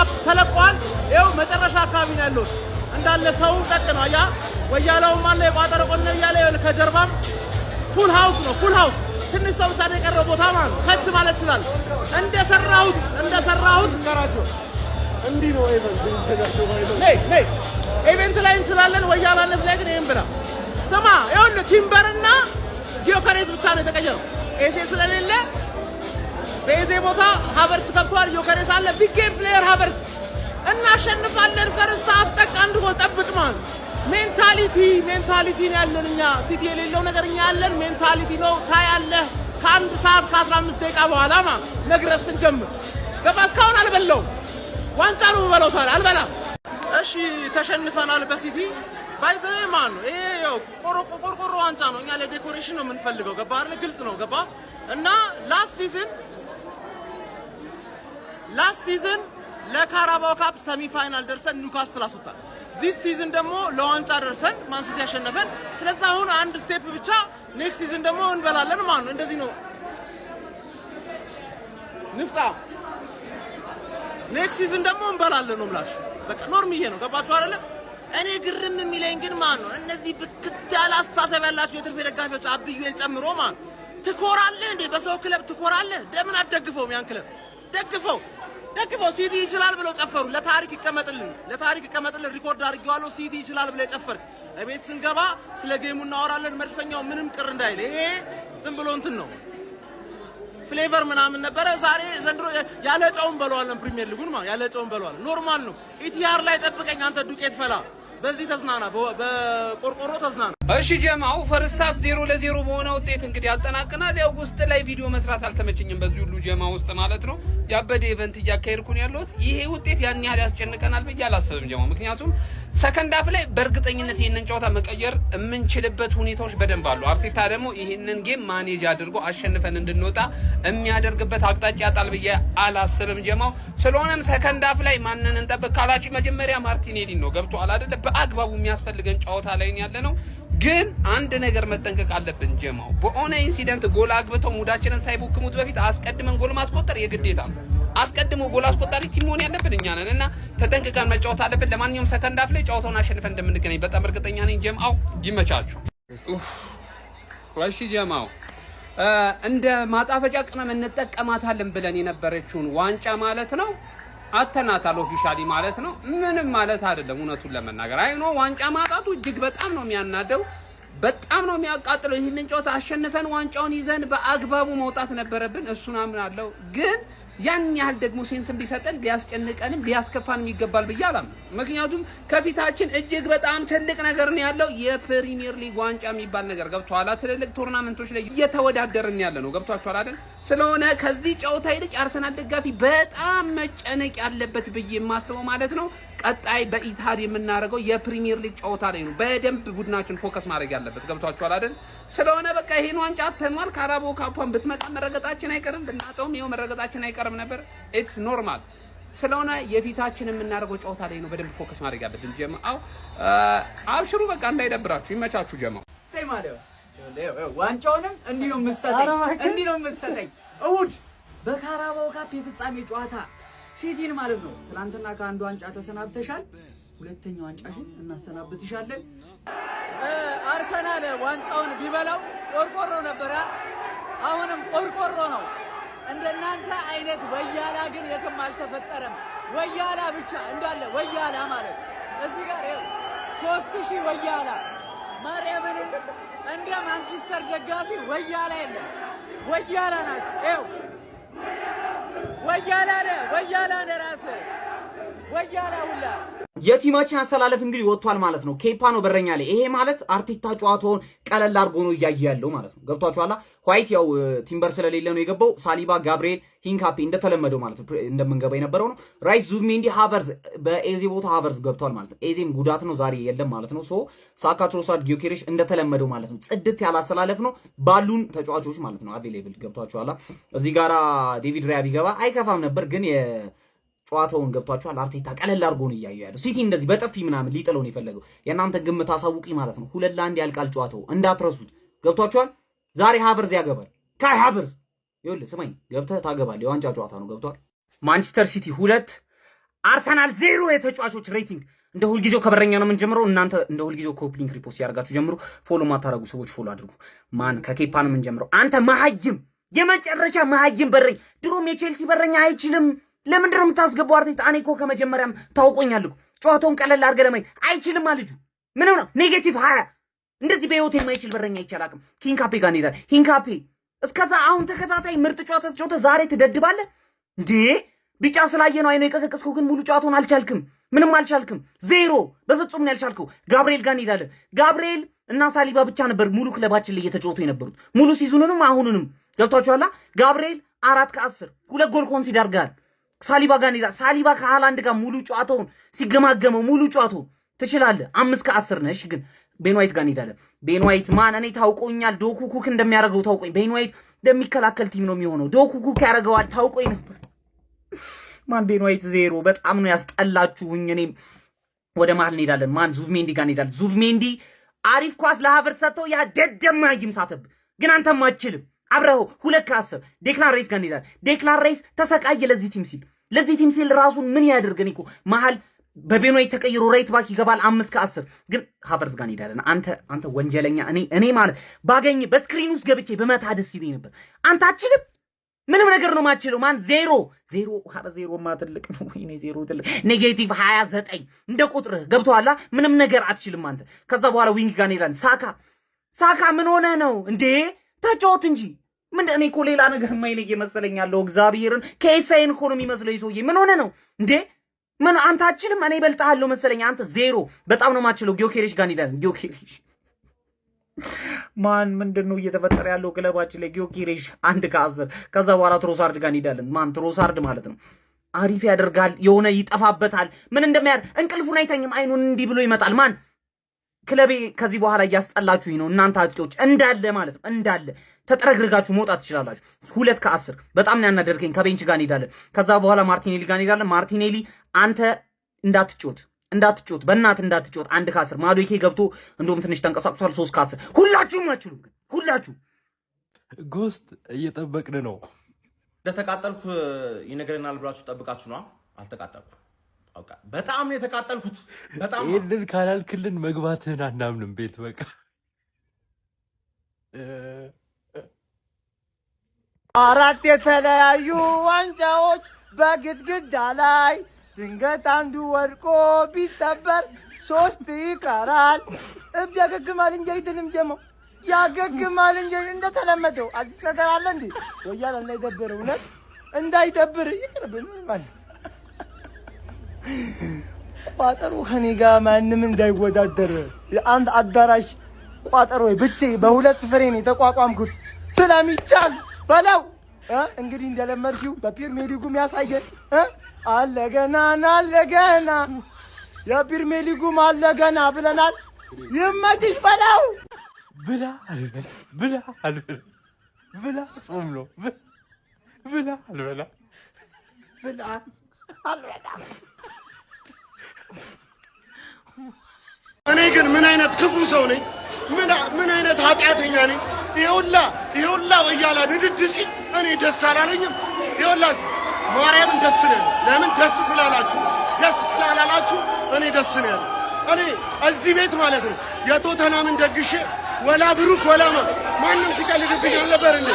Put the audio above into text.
ካፕ ተለቋል ይው መጨረሻ አካባቢ ነው ያለው እንዳለ ሰው ጠቅ ነው ያ ወያላው ማለ የቋጠረ ቆነ ያለ ከጀርባም ፉል ሃውስ ነው ፉል ሃውስ ትንሽ ሰው ሳደ ቀረው ቦታ ማለት ከች ማለት ይችላል እንደሰራሁት እንገራቸው እንዲህ ነው ኢቨንት ይዘጋጀው ማለት ነይ ኢቨንት ላይ እንችላለን ወያላነት ላይ ግን ይሄን ብላ ስማ ይሁን ቲምበርና ጊዮከሬስ ብቻ ነው የተቀየረው ኤዜ ስለሌለ በኤዜ ቦታ ሀበርት ገብቷል ጊዮከሬስ አለ ቢግ ጌም ፕሌየር ሀበርት እናሸንፋለን ፈርስት ሃፍ ጠቅ አንድ ጎል ጠብቅ ማለት ሜንታሊቲ ነው ያለንኛ ሲቲ የሌለው ነገርኛ ያለን ሜንታሊቲ ነው ታያለ ከአንድ ሰዓት ከ15 ደቂቃ በኋላ ማለት ነግረስ እንጀምር ገባስካውን አልበለው ዋንጫ ነው በለው ሳል አልበላም እሺ ተሸንፈናል በሲቲ ባይዘይ ማን ነው ይሄ ያው ቆርቆሮ ዋንጫ ነው እኛ ለዴኮሬሽን ነው የምንፈልገው ገባ አይደል ግልጽ ነው ገባ እና ላስት ሲዝን ለካራባው ካፕ ሰሚ ፋይናል ደርሰን ኒውካስትል አስወጣን ዚስ ሲዝን ደግሞ ለዋንጫ ደርሰን ማንሲቲ ያሸነፈን ስለዚህ አሁን አንድ ስቴፕ ብቻ ኔክስት ሲዝን ደግሞ እንበላለን ማለት ነው እንደዚህ ነው ንፍጣ ኔክስት ሲዝን ደግሞ እንበላለን ነው ማለት በቃ ኖርምዬ ነው ገባችሁ አይደል እኔ ግርም የሚለኝ ግን ማን ነው እነዚህ ብክት ያለ አስተሳሰብ ያላችሁ የትርፍ ደጋፊዎች አብዩኤል ጨምሮ ማን ትኮራለህ እንዴ በሰው ክለብ ትኮራለህ ለምን አትደግፈውም ያን ክለብ ደግፈው ሲቲ ይችላል ብለው ጨፈሩ ለታሪክ ይቀመጥልን ሪኮርድ አድርጌዋለሁ ሲቲ ይችላል ብለው ጨፈርክ እቤት ስንገባ ስለ ጌሙ እናወራለን መድፈኛው ምንም ቅር እንዳይል ይሄ ዝም ብሎ እንትን ነው ፍሌቨር ምናምን ነበረ ዛሬ ዘንድሮ ያለጨውን በለዋለን ፕሪሚየር ሊጉን ማለት ያለጨውን በለዋለን ኖርማል ነው ኢቲአር ላይ ጠብቀኝ አንተ ዱቄት ፈላ በዚህ ተዝናና በቆርቆሮ ተዝናና እሺ ጀማው ፈርስት ሃፍ 0-0 በሆነ ውጤት እንግዲህ ያጠናቀናል ያው ውስጥ ላይ ቪዲዮ መስራት አልተመቸኝም በዚህ ሁሉ ጀማ ውስጥ ማለት ነው ያበደ ኢቨንት እያካሄድኩን ያለሁት ይሄ ውጤት ያን ያህል ያስጨንቀናል ብዬ አላሰብም ጀማው ምክንያቱም ሰከንድ ሃፍ ላይ በእርግጠኝነት ይሄንን ጨዋታ መቀየር የምንችልበት ሁኔታዎች በደንብ አሉ አርቴታ ደግሞ ይሄንን ጌም ማኔጅ አድርጎ አሸንፈን እንድንወጣ የሚያደርግበት አቅጣጫ ያጣል ብዬ አላሰብም ጀማው ስለሆነም ሰከንድ ሃፍ ላይ ማንነን እንጠብቅ ካላችሁ መጀመሪያ ማርቲኔሊ ነው ገብቷል አይደል በአግባቡ የሚያስፈልገን ጨዋታ ላይ ያለነው ግን አንድ ነገር መጠንቀቅ አለብን ጀማው በኦነ ኢንሲደንት ጎል አግብተው ሙዳችንን ሳይቦክሙት በፊት አስቀድመን ጎል ማስቆጠር የግዴታ ነው አስቀድሞ ጎል አስቆጣሪ ቲም ሆነ ያለብን እኛ ነንና ተጠንቅቀን መጫወት አለብን ለማንኛውም ሰከንድ ሃፍ ላይ ጨዋታውን አሸንፈን እንደምንገናኝ በጣም እርግጠኛ ነኝ ጀማው ይመቻችሁ ወሺ ጀማው እንደ ማጣፈጫ ቅመም እንጠቀማታለን ብለን የነበረችውን ዋንጫ ማለት ነው አተናታል ኦፊሻሊ ማለት ነው ምንም ማለት አይደለም እውነቱን ለመናገር አይኖ ዋንጫ ማጣቱ እጅግ በጣም ነው የሚያናደው በጣም ነው የሚያቃጥለው ይሄንን ጨዋታ አሸንፈን ዋንጫውን ይዘን በአግባቡ መውጣት ነበረብን እሱን አምናለሁ ግን ያን ያህል ደግሞ ሴንስም ሊሰጠን ሊያስጨንቀንም ሊያስከፋንም ይገባል ብያለሁ ምክንያቱም ከፊታችን እጅግ በጣም ትልቅ ነገር ነው ያለው የፕሪሚየር ሊግ ዋንጫ የሚባል ነገር ገብቷል ትልልቅ ቶርናመንቶች ላይ እየተወዳደርን ያለ ነው ገብቷችኋል አይደል ስለሆነ ከዚህ ጨዋታ ይልቅ አርሰናል ደጋፊ በጣም መጨነቅ ያለበት ብዬ የማስበው ማለት ነው ቀጣይ በኢታድ የምናደርገው የፕሪሚየር ሊግ ጨዋታ ላይ ነው በደንብ ቡድናችን ፎከስ ማድረግ ያለበት ገብቷችኋል አይደል ስለሆነ በቃ ይሄን ዋንጫ አተኗል ካራባው ካፑን ብትመጣ መረገጣችን አይቀርም ብናጣውም ይሄው መረገጣችን አይቀርም ነበር ኢትስ ኖርማል ስለሆነ የፊታችን የምናደርገው ጨዋታ ላይ ነው በደንብ ፎከስ ማድረግ ያለብን ጀማው አብሽሩ በቃ እንዳይደብራችሁ ይመቻችሁ ጀማው ስቴይ ማለው ዋንጫውንም እንዲህ ነው መሰለኝ እሁድ በካራባው ካፕ የፍጻሜ ጨዋታ ሲቲን ማለት ነው ትላንትና ከአንዱ ዋንጫ ተሰናብተሻል ሁለተኛው ዋንጫሽን እናሰናብትሻለን አርሰናል ዋንጫውን ቢበላው ቆርቆሮ ነበር አሁንም ቆርቆሮ ነው እንደናንተ አይነት ወያላ ግን የትም አልተፈጠረም ወያላ ብቻ እንዳለ ወያላ ማለት እዚህ ጋር 3000 ወያላ ማርያምን እንደ ማንቸስተር ደጋፊ ወያላ የለም ወያላ ናት ይኸው ወያላ ለራስ ወያላ ሁላ የቲማችን አሰላለፍ እንግዲህ ወጥቷል ማለት ነው ኬፓ ነው በረኛ ላይ ይሄ ማለት አርቴታ ጨዋታውን ቀለል አድርጎ ነው እያየ ያለው ማለት ነው ገብቷችኋል ዋይት ያው ቲምበር ስለሌለ ነው የገባው ሳሊባ ጋብሪኤል ሂንካፒ እንደተለመደው ማለት ነው እንደምንገባ የነበረው ነው ራይስ ዙቢሜንዲ ሃቨርዝ በኤዜ ቦታ ሃቨርዝ ገብቷል ማለት ነው ኤዜም ጉዳት ነው ዛሬ የለም ማለት ነው ሶ ሳካ ትሮሳርድ ጊዮኬሬሽ እንደተለመደው ማለት ነው ጽድት ያለ አሰላለፍ ነው ባሉን ተጫዋቾች ማለት ነው አቬሌብል ገብቷችኋል እዚህ ጋራ ዴቪድ ራያ ቢገባ አይከፋም ነበር ግን ጨዋታውን ገብቷችኋል አርቴታ ቀለል አድርጎ ነው እያየ ያለው ሲቲ እንደዚህ በጥፊ ምናምን ሊጥለው ነው የፈለገው የናንተ ግምት አሳውቂ ማለት ነው 2-1 ያልቃል ጨዋታው እንዳትረሱት ገብቷችኋል ዛሬ ሃቨርዝ ያገባል ካይ ሃቨርዝ ይኸውልህ ስማኝ ገብተህ ታገባለህ የዋንጫ ጨዋታ ነው ገብቷል ማንቸስተር ሲቲ 2 አርሰናል 0 የተጫዋቾች ሬቲንግ። እንደ ሁልጊዜው ከበረኛ ነው የምንጀምረው። እናንተ እንደ ሁልጊዜው ኮፒ ሊንክ ሪፖስት ያርጋችሁ ጀምሩ። ፎሎ ማታረጉ ሰዎች ፎሎ አድርጉ። ማን ከኬፓ ነው የምንጀምረው? አንተ መሀይም፣ የመጨረሻ መሀይም በረኛ። ድሮም የቼልሲ በረኛ አይችልም። ለምንድን ነው የምታስገባው አርቴታ? እኔ እኮ ከመጀመሪያም ታውቆኛል እኮ ጨዋታውን ቀለል አድርገህ ለማየት አይችልም አልጁ። ምንም ነው ኔጌቲቭ 20 እንደዚህ በህይወት የማይችል በረኛ አይቻላቅም። ሂንካፔ ጋር እንሄዳለን። ሂንካፔ እስከዛ አሁን ተከታታይ ምርጥ ጨዋታ ተጫውተ ዛሬ ትደድባለህ እንዴ? ቢጫ ስላየ ነው አይኖ የቀሰቀስከው፣ ግን ሙሉ ጨዋታውን አልቻልክም። ምንም አልቻልክም። 0 በፍጹም ነው ያልቻልከው። ጋብርኤል ጋር እንሄዳለን። ጋብርኤል እና ሳሊባ ብቻ ነበር ሙሉ ክለባችን ላይ እየተጫወቱ የነበሩት ሙሉ ሲዙንንም አሁንንም ገብቷችኋል። ጋብርኤል 4 ከ10 2 ጎል ኮንሲደር አድርጓል። ሳሊባ ጋር እንሄዳለን። ሳሊባ ከሃላንድ ጋር ሙሉ ጨዋታውን ሲገማገመው ሙሉ ጨዋታው ትችላለህ። 5 ከ10 ነህ። እሺ ግን ቤን ዋይት ጋር እንሄዳለን። ቤን ዋይት ማን እኔ ታውቆኛል። ዶኩ ኩክ እንደሚያደርገው ታውቆኝ። ቤን ዋይት እንደሚከላከል ቲም ነው የሚሆነው። ዶኩ ኩክ ያደርገዋል ታውቆኝ ነበር። ማን ቤን ዋይት 0 በጣም ነው ያስጠላችሁኝ። እኔም ወደ መሀል እንሄዳለን። ማን ዙብሜንዲ ጋር እንሄዳለን። ዙብሜንዲ አሪፍ ኳስ ለሃቨርትዝ ሰጥተው ያ ደደማ ይምሳተብ፣ ግን አንተም አትችልም። አብረው 2 ከ10 ዴክላን ሬስ ጋር እንሄዳለን። ዴክላን ሬስ ተሰቃየ ለዚህ ቲም ሲል ራሱን ምን ያደርገን እኮ መሀል በቤን ዋይት ተቀይሮ ራይት ባክ ይገባል። 5 ከ10 ግን ሃቨርትዝ ጋር እንሄዳለን። አንተ ወንጀለኛ። እኔ ማለት ባገኝ በስክሪን ውስጥ ገብቼ በመታ ደስ ይለኝ ነበር። አንተ አትችልም። ምንም ነገር ነው ማችለው። ማን 0 ማትልቅ ነው ወይኔ 0 ትልቅ ኔጌቲቭ 29 እንደ ቁጥርህ ገብቶሃል። ምንም ነገር አትችልም አንተ። ከዛ በኋላ ዊንግ ጋር እንሄዳለን። ሳካ ምን ሆነ ነው እንዴ? ተጫወት እንጂ ምን እኔ እኮ ሌላ ነገር ማይለይ መሰለኛለሁ። እግዚአብሔርን ከኤሳይን እኮ ነው የሚመስለው ይሶዬ። ምን ሆነ ነው እንዴ? ምን አንተ አትችልም። እኔ በልጣለሁ መሰለኝ። አንተ 0 በጣም ነው ማችለው። ጊዮኬሬሽ ጋር እንሄዳለን። ጊዮኬሬሽ ማን ምንድነው እየተፈጠረ ያለው ክለባችን ላይ? ጊዮኬሬሽ 1 ከ10 ከዛ በኋላ ትሮሳርድ ጋር እንሄዳለን። ማን ትሮሳርድ ማለት ነው አሪፍ ያደርጋል፣ የሆነ ይጠፋበታል። ምን እንደሚያደርግ እንቅልፉን አይተኝም። አይኑን እንዲህ ብሎ ይመጣል። ማን ክለቤ ከዚህ በኋላ እያስጠላችሁኝ ነው እናንተ አጥቂዎች እንዳለ ማለት ነው። እንዳለ ተጠረግርጋችሁ መውጣት ትችላላችሁ። 2 ከ10 በጣም ነው ያናደርከኝ። ከቤንች ጋር እንሄዳለን። ከዛ በኋላ ማርቲኔሊ ጋር እንሄዳለን። ማርቲኔሊ አንተ እንዳትጮት በእናት እንዳትጮት። 1 ከ10 ማዶኬ ገብቶ እንደውም ትንሽ ተንቀሳቅሷል። 3 ከ10 ሁላችሁም አትችሉም። ግን ሁላችሁ ጎስት እየጠበቅን ነው። እንደተቃጠልኩ ይነገረናል ብላችሁ ጠብቃችሁ ነው። አልተቃጠልኩ በጣም የተቃጠልኩት በጣም። ይሄንን ካላልክልን መግባትህን አናምንም። ቤት በቃ 4 የተለያዩ ዋንጫዎች በግድግዳ ላይ ድንገት አንዱ ወድቆ ቢሰበር 3 ይቀራል። እብድ ያገግማል እንጂ አይድንም። ጀመው ያገግማል እንጂ እንደተለመደው አዲስ ነገር አለ እንዴ? ወያላ እንዳይደብር እውነት እንዳይደብር ይቅርብን ማለት ቋጠሮ ከኔ ጋር ማንም እንዳይወዳደር የአንድ አዳራሽ ቋጠሮ ብቻ በ2 ፍሬ ነው የተቋቋምኩት ስለሚቻል በለው። እንግዲህ እንደለመድሽው በፕሪሚየር ሊጉ የሚያሳየን አለገና የፕሪሚየር ሊጉም አለገና ብለናል። ይመችሽ በለው። ብላ ጾም ነው። ብላ እኔ ግን ምን አይነት ክፉ ሰው ነኝ? ምን አይነት ኃጢአተኛ ነኝ? ይኸውላ ወያላ ንድድ ሲል እኔ ደስ አላለኝም። ይኸውላችሁ ማርያምን ደስ ነው ያለው። ለምን ደስ ስላላላችሁ እኔ ደስ ነው ያለው። እኔ እዚህ ቤት ማለት ነው የቶተናምን ደግሼ ወላ ብሩክ ወላ ማንም ሲቀልድብኝ አልነበር እንዴ?